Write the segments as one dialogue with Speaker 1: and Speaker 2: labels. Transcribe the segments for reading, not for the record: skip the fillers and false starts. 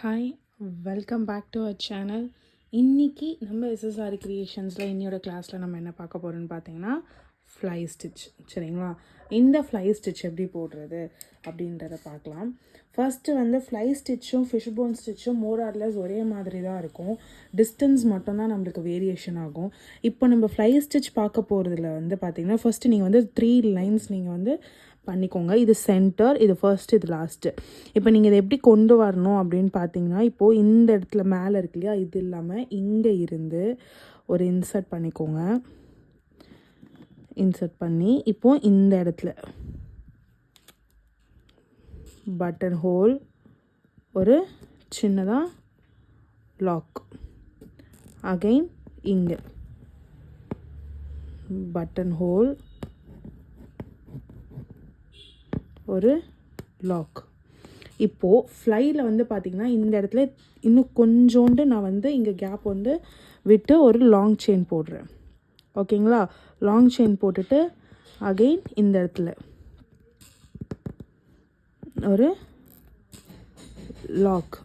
Speaker 1: Hi, welcome back to our channel. இன்றைக்கி நம்ம SSR கிரியேஷன்ஸில் இன்னையோட கிளாஸில் நம்ம என்ன பார்க்க போகிறோன்னு பார்த்தீங்கன்னா ஃப்ளை ஸ்டிச். சரிங்களா? இந்த ஃப்ளை ஸ்டிச் எப்படி போடுறது அப்படின்றத பார்க்கலாம். ஃபஸ்ட்டு ஃப்ளை ஸ்டிச்சும் ஃபிஷ் போன் ஸ்டிச்சும் மோரார்லெஸ் ஒரே மாதிரி தான் இருக்கும். டிஸ்டன்ஸ் மட்டும்தான் நம்மளுக்கு வேரியேஷன் ஆகும். இப்போ நம்ம ஃப்ளை ஸ்டிச் பார்க்க போகிறதுல பார்த்திங்கன்னா ஃபஸ்ட்டு நீங்கள் 3 லைன்ஸ் நீங்கள் பண்ணிக்கோங்க. இது சென்டர், இது ஃபர்ஸ்ட், இது லாஸ்ட்டு. இப்போ நீங்கள் இதை எப்படி கொண்டு வரணும் அப்படின்னு பார்த்தீங்கன்னா, இப்போது இந்த இடத்துல மேலே இருக்கு இல்லையா, இது இல்லாமல் இங்கே இருந்து ஒரு இன்சர்ட் பண்ணிக்கோங்க. இன்சர்ட் பண்ணி இப்போது இந்த இடத்துல பட்டன் ஹோல், ஒரு சின்னதாக லாக், அகைன் இங்கே பட்டன் ஹோல், ஒரு லாக். இப்போது ஃப்ளையில் பார்த்திங்கன்னா இந்த இடத்துல இன்னும் கொஞ்சோண்டு நான் இங்கே கேப் விட்டு ஒரு லாங் செயின் போடுறேன். ஓகேங்களா? லாங் செயின் போட்டுட்டு அகெயின் இந்த இடத்துல ஒரு லாக்,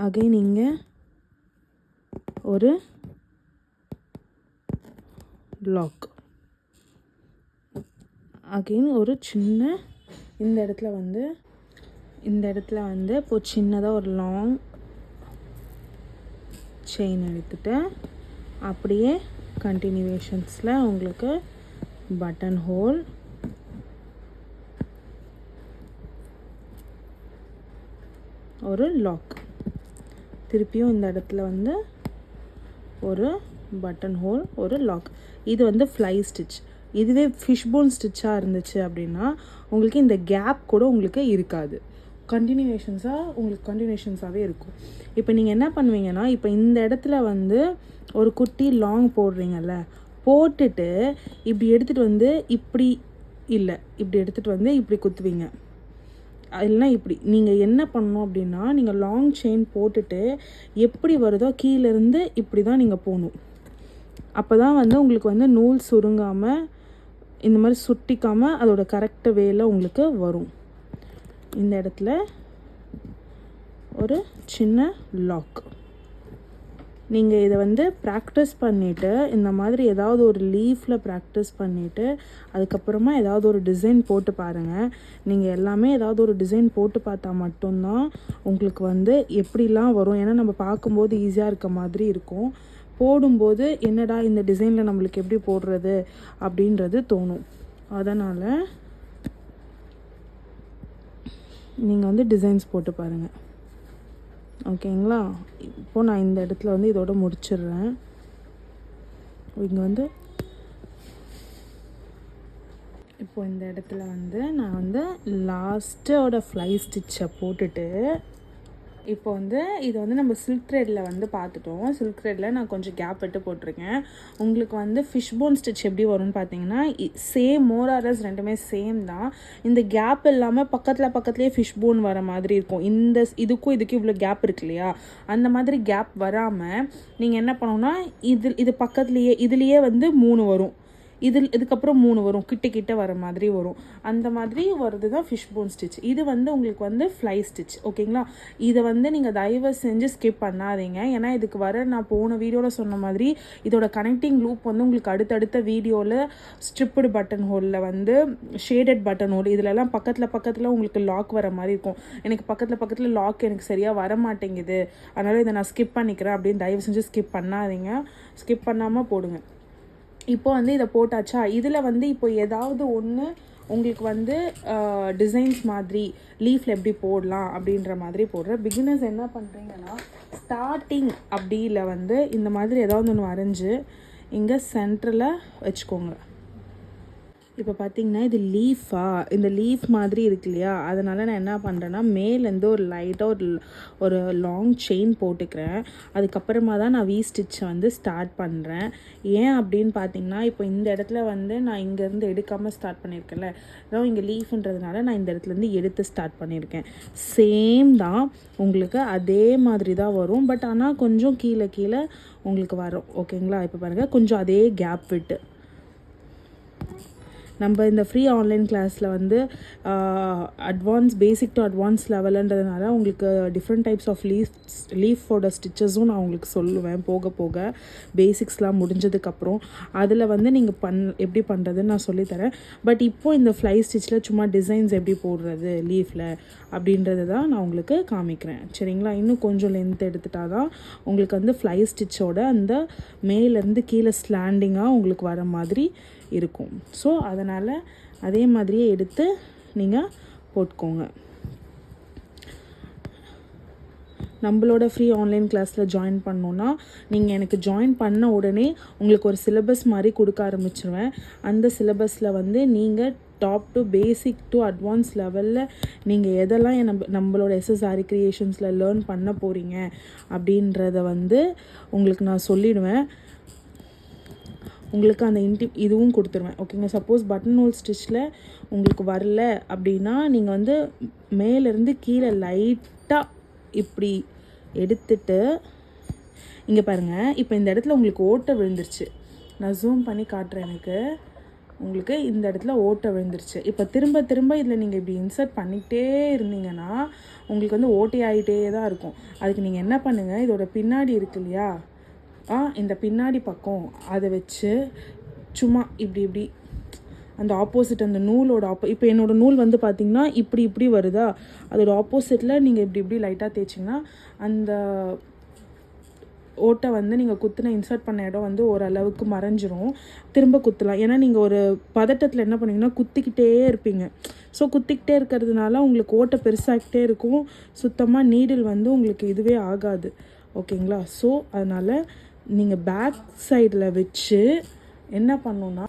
Speaker 1: அகெயின் இங்கே ஒரு லாக், அகெயின் ஒரு சின்ன இந்த இடத்துல இப்போ சின்னதாக ஒரு லாங் செயின் எடுத்துட்டு அப்படியே கண்டினியூவேஷன்ஸில் உங்களுக்கு பட்டன் ஹோல், ஒரு லாக், திருப்பியும் இந்த இடத்துல ஒரு பட்டன் ஹோல், ஒரு லாக். இது ஃப்ளை ஸ்டிச். இதுவே ஃபிஷ் போன் ஸ்டிச்சாக இருந்துச்சு அப்படின்னா உங்களுக்கு இந்த கேப் கூட உங்களுக்கு இருக்காது, கண்டினியூவேஷன்ஸாகவே இருக்கும். இப்போ நீங்கள் என்ன பண்ணுவீங்கன்னா, இப்போ இந்த இடத்துல ஒரு குட்டி லாங் போடுறீங்கல்ல, போட்டுட்டு இப்படி எடுத்துகிட்டு இப்படி இல்லை, இப்படி எடுத்துகிட்டு இப்படி குத்துவீங்க. இல்லைனா இப்படி நீங்கள் என்ன பண்ணணும் அப்படின்னா, நீங்கள் லாங் செயின் போட்டுட்டு எப்படி வருதோ கீழேருந்து இப்படி தான் நீங்கள் போகணும். அப்போ தான் உங்களுக்கு நூல் சுருங்காமல் இந்த மாதிரி சுட்டிக்காமல் அதோட கரெக்ட் வேல உங்களுக்கு வரும். இந்த இடத்துல ஒரு சின்ன லாக். நீங்கள் இதை ப்ராக்டிஸ் பண்ணிவிட்டு இந்த மாதிரி ஏதாவது ஒரு லீஃபில் ப்ராக்டிஸ் பண்ணிவிட்டு அதுக்கப்புறமா ஏதாவது ஒரு டிசைன் போட்டு பாருங்கள். நீங்கள் எல்லாமே ஏதாவது ஒரு டிசைன் போட்டு பார்த்தா மட்டும்தான் உங்களுக்கு எப்படிலாம் வரும். ஏன்னா நம்ம பார்க்கும்போது ஈஸியாக இருக்க மாதிரி இருக்கும், போடும்போது என்னடா இந்த டிசைனில் நம்மளுக்கு எப்படி போடுறது அப்படின்றது தோணும். அதனால் நீங்கள் டிசைன்ஸ் போட்டு பாருங்கள். ஓகேங்களா? இப்போது நான் இந்த இடத்துல இதோட முடிச்சிடுறேன். இங்கே இப்போது இந்த இடத்துல நான் லாஸ்ட்டோட ஃப்ளை ஸ்டிச்சை போட்டுட்டு இப்போ இது நம்ம சில்க் த்ரெட்டில் பார்த்துட்டோம். சில்க் த்ரெட்டில் நான் கொஞ்சம் கேப் விட்டு போட்டிருக்கேன். உங்களுக்கு ஃபிஷ் போன் ஸ்டிச் எப்படி வரும்னு பார்த்தீங்கன்னா, சேம் மோரார்லெஸ் ரெண்டுமே சேம் தான். இந்த கேப் இல்லாமல் பக்கத்துலேயே ஃபிஷ் போன் வர மாதிரி இருக்கும். இதுக்கும் இவ்வளோ கேப் இருக்கு இல்லையா, அந்த மாதிரி கேப் வராமல் நீங்கள் என்ன பண்ணணும்னா, இது பக்கத்துலேயே இதுலேயே 3 வரும், இதுக்கப்புறம் 3 வரும், கிட்ட வர மாதிரி வரும். அந்த மாதிரி வருது தான் ஃபிஷ் போன் ஸ்டிச். இது உங்களுக்கு ஃப்ளை ஸ்டிச். ஓகேங்களா? இதை நீங்கள் தயவு செஞ்சு ஸ்கிப் பண்ணாதீங்க. ஏன்னா இதுக்கு நான் போன வீடியோவில் சொன்ன மாதிரி இதோட கனெக்டிங் லூப் உங்களுக்கு அடுத்தடுத்த வீடியோவில் ஸ்ட்ரிப்டு பட்டன் ஹோலில் ஷேடட் பட்டன் ஹோல் இதிலெல்லாம் பக்கத்தில் உங்களுக்கு லாக் வர மாதிரி இருக்கும். எனக்கு பக்கத்தில் லாக் எனக்கு சரியாக வர மாட்டேங்குது, அதனால் இதை நான் ஸ்கிப் பண்ணிக்கிறேன் அப்படின்னு தயவு செஞ்சு ஸ்கிப் பண்ணாதீங்க. ஸ்கிப் பண்ணாமல் போடுங்க. இப்போ இதை போட்டாச்சா, இதில் இப்போ ஏதாவது ஒன்று உங்களுக்கு டிசைன்ஸ் மாதிரி லீஃபில் எப்படி போடலாம் அப்படின்ற மாதிரி போடுற பிகினர்ஸ் என்ன பண்ணுறீங்கன்னா, ஸ்டார்டிங் அப்படியில் இந்த மாதிரி ஏதாவது ஒன்று வரைஞ்சி இங்கே சென்டரில் வச்சுக்கோங்க. இப்போ பார்த்தீங்கன்னா இது இந்த லீஃப் மாதிரி இருக்கு இல்லையா, அதனால் நான் என்ன பண்ணுறேன்னா மேலேருந்து ஒரு லைட்டாக ஒரு லாங் செயின் போட்டுக்கிறேன். அதுக்கப்புறமா தான் நான் ஸ்டிச்சை ஸ்டார்ட் பண்ணுறேன். ஏன் அப்படின்னு பார்த்தீங்கன்னா, இப்போ இந்த இடத்துல நான் இங்கேருந்து எடுக்காமல் ஸ்டார்ட் பண்ணியிருக்கேன்ல, அதான் இங்கே லீஃப்ன்றதுனால நான் இந்த இடத்துலேருந்து எடுத்து ஸ்டார்ட் பண்ணியிருக்கேன். சேம் தான், உங்களுக்கு அதே மாதிரி தான் வரும். பட் ஆனால் கொஞ்சம் கீழே உங்களுக்கு வரும். ஓகேங்களா? இப்போ பாருங்கள், கொஞ்சம் அதே கேப் விட்டு நம்ம இந்த ஃப்ரீ ஆன்லைன் கிளாஸில் வந்து பேசிக் டு அட்வான்ஸ் லெவலுன்றதுனால உங்களுக்கு டிஃப்ரெண்ட் டைப்ஸ் ஆஃப் லீஃபோட ஸ்டிச்சஸும் நான் உங்களுக்கு சொல்லுவேன் போக போக பேசிக்ஸ்லாம் முடிஞ்சதுக்கப்புறம். அதில் வந்து நீங்கள் எப்படி பண்ணுறதுன்னு நான் சொல்லித்தரேன். பட் இப்போது இந்த ஃப்ளை ஸ்டிச்சில் சும்மா டிசைன்ஸ் எப்படி போடுறது லீஃபில் அப்படின்றது தான் நான் உங்களுக்கு காமிக்கிறேன். சரிங்களா? இன்னும் கொஞ்சம் லென்த் எடுத்துட்டா தான் உங்களுக்கு வந்து ஃப்ளை ஸ்டிச்சோட அந்த மேலேருந்து கீழே ஸ்லாண்டிங்காக உங்களுக்கு வர மாதிரி இருக்கும். ஸோ அதனால் அதே மாதிரியே எடுத்து நீங்கள் போட்டுக்கோங்க. நம்மளோட ஃப்ரீ ஆன்லைன் கிளாஸில் ஜாயின் பண்ணோன்னா நீங்கள் எனக்கு ஜாயின் பண்ண உடனே உங்களுக்கு ஒரு சிலபஸ் மாதிரி கொடுக்க ஆரம்பிச்சிருவேன். அந்த சிலபஸில் வந்து நீங்கள் top to basic to advance லெவலில் நீங்கள் எதெல்லாம் நம்மளோட எஸ்எஸ்ஆரி க்ரியேஷன்ஸில் லேர்ன் பண்ண போகிறீங்க அப்படின்றத வந்து உங்களுக்கு நான் சொல்லிடுவேன். உங்களுக்கு அந்த இதுவும் கொடுத்துருவேன். ஓகேங்க? சப்போஸ் பட்டன் ஹோல் ஸ்டிச்சில் உங்களுக்கு வரல அப்படின்னா நீங்கள் வந்து மேலேருந்து கீழே லைட்டாக இப்படி எடுத்துட்டு இங்கே பாருங்கள். இப்போ இந்த இடத்துல உங்களுக்கு ஓட்டை விழுந்துருச்சு. நான் ஜூம் பண்ணி காட்டுறேன். எனக்கு உங்களுக்கு இந்த இடத்துல ஓட்டை விழுந்துருச்சு. இப்போ திரும்ப திரும்ப இதில் நீங்கள் இப்படி இன்சர்ட் பண்ணிகிட்டே இருந்தீங்கன்னா உங்களுக்கு வந்து ஓட்டை ஆகிட்டே தான் இருக்கும். அதுக்கு நீங்கள் என்ன பண்ணுங்கள், இதோட பின்னாடி இருக்கு இல்லையா, இந்த பின்னாடி பக்கம் அதை வச்சு சும்மா இப்படி அந்த ஆப்போசிட் அந்த நூலோட இப்போ என்னோடய நூல் வந்து பார்த்திங்கன்னா இப்படி வருதா, அதோட ஆப்போசிட்டில் நீங்கள் இப்படி லைட்டாக தேய்ச்சிங்கன்னா அந்த ஓட்டை வந்து நீங்கள் குத்துன இன்சர்ட் பண்ண இடம் வந்து ஓரளவுக்கு மறைஞ்சிரும். திரும்ப குத்தலாம். ஏன்னா நீங்கள் ஒரு பதட்டத்தில் என்ன பண்ணுவீங்கன்னா குத்திக்கிட்டே இருப்பீங்க. ஸோ குத்திக்கிட்டே இருக்கிறதுனால உங்களுக்கு ஓட்டை பெருசாகிட்டே இருக்கும். சுத்தமாக நீடில் வந்து உங்களுக்கு இதுவே ஆகாது. ஓகேங்களா? ஸோ அதனால் நீங்கள் பேக் சைடில் வச்சு என்ன பண்ணணுன்னா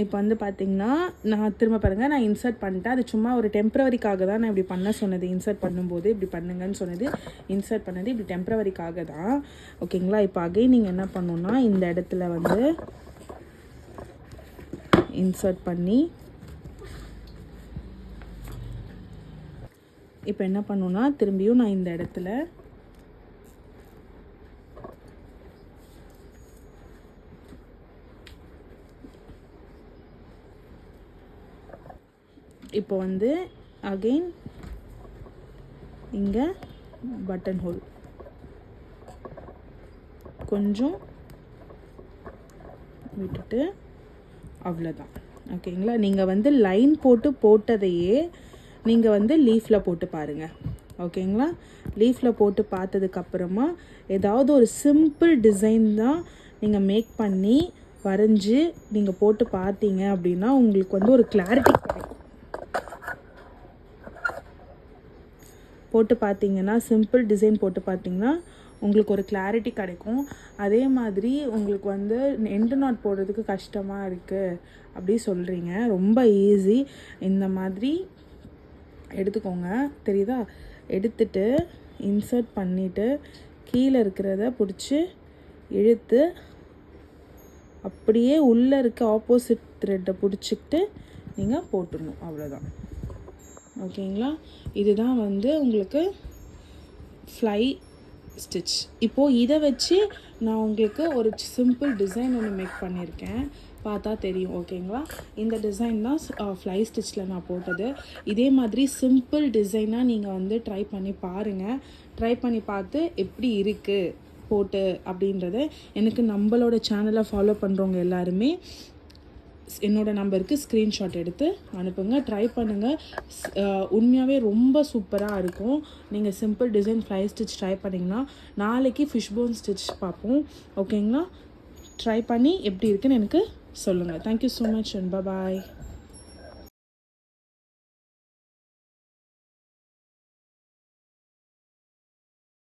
Speaker 1: இப்போ வந்து பார்த்திங்கன்னா நான் திரும்ப பாருங்கள், நான் இன்சர்ட் பண்ணிட்டேன். அது சும்மா ஒரு டெம்ப்ரவரிக்காக தான் நான் இப்படி பண்ண சொன்னது. இன்சர்ட் பண்ணும்போது இப்படி பண்ணுங்கன்னு சொன்னது. இன்சர்ட் பண்ணது இப்படி டெம்ப்ரவரிக்காக தான். ஓகேங்களா? இப்போ அகைன் நீங்கள் என்ன பண்ணணுன்னா இந்த இடத்துல வந்து இன்சர்ட் பண்ணி இப்போ என்ன பண்ணணுன்னா திரும்பியும் நான் இந்த இடத்துல இப்போ வந்து அகெயின் இங்கே பட்டன் ஹோல் கொஞ்சம் விட்டுட்டு அவ்வளோதான். ஓகேங்களா? நீங்கள் வந்து லைன் போட்டதையே நீங்கள் வந்து லீஃபில் போட்டு பாருங்கள். ஓகேங்களா? லீஃபில் போட்டு பார்த்ததுக்கப்புறமா ஏதாவது ஒரு சிம்பிள் டிசைன் தான் நீங்கள் மேக் பண்ணி வரைஞ்சி நீங்கள் போட்டு பார்த்தீங்க அப்படின்னா உங்களுக்கு வந்து ஒரு கிளாரிட்டி கிடைக்கும். போட்டு பார்த்தீங்கன்னா சிம்பிள் டிசைன் போட்டு பார்த்தீங்கன்னா உங்களுக்கு ஒரு கிளாரிட்டி கிடைக்கும். அதே மாதிரி உங்களுக்கு வந்து எண்டு நாட் போடுறதுக்கு கஷ்டமாக இருக்குது அப்படி சொல்கிறீங்க, ரொம்ப ஈஸி. இந்த மாதிரி எடுத்துக்கோங்க. தெரியுதா? எடுத்துட்டு இன்சர்ட் பண்ணிவிட்டு கீழே இருக்கிறத பிடிச்சி இழுத்து அப்படியே உள்ளே இருக்க ஆப்போசிட் த்ரெட்டை பிடிச்சிக்கிட்டு நீங்கள் போட்டுடணும். அவ்வளோதான். ஓகேங்களா? இதுதான் வந்து உங்களுக்கு ஃப்ளை ஸ்டிச். இப்போது இதை வச்சு நான் உங்களுக்கு ஒரு சிம்பிள் டிசைன் ஒன்று மேக் பண்ணியிருக்கேன். பார்த்தா தெரியும். ஓகேங்களா? இந்த டிசைன் தான் ஃப்ளை ஸ்டிச்சில் நான் போட்டது. இதே மாதிரி சிம்பிள் டிசைனாக நீங்கள் வந்து ட்ரை பண்ணி பாருங்கள். ட்ரை பண்ணி பார்த்து எப்படி இருக்குது போட்டு அப்படின்றத எனக்கு நம்மளோட சேனலை ஃபாலோ பண்ணுறவங்க எல்லாருமே என்னோடய நம்பருக்கு ஸ்க்ரீன்ஷாட் எடுத்து அனுப்புங்க. ட்ரை பண்ணுங்கள். உண்மையாகவே ரொம்ப சூப்பராக இருக்கும். நீங்கள் simple design fly stitch try பண்ணிங்கன்னா நாளைக்கு ஃபிஷ் போன் ஸ்டிச் பார்ப்போம். ஓகேங்களா? ட்ரை பண்ணி எப்படி இருக்குன்னு எனக்கு சொல்லுங்கள். Thank you so much and bye.